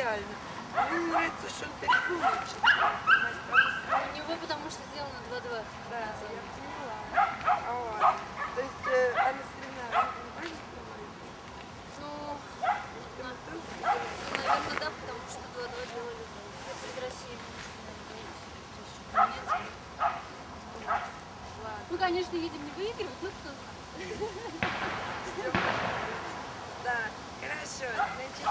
идеально. Мне не нравится, что он перепумывает. У него потому что сделано 2-2. Да, я поняла. Вот. То есть Анна Селина, не Ну, наверное, да, потому что 2-2 делали перед Россией. Ну, конечно, едем не выигрывать, но кто знает. Да, хорошо. Значит,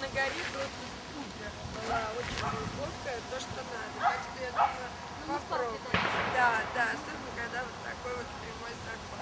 на горе просто супер. Была очень глубокая, то, что надо. Так что я думаю, попробуем. Да, да, особенно когда вот такой вот прямой закон.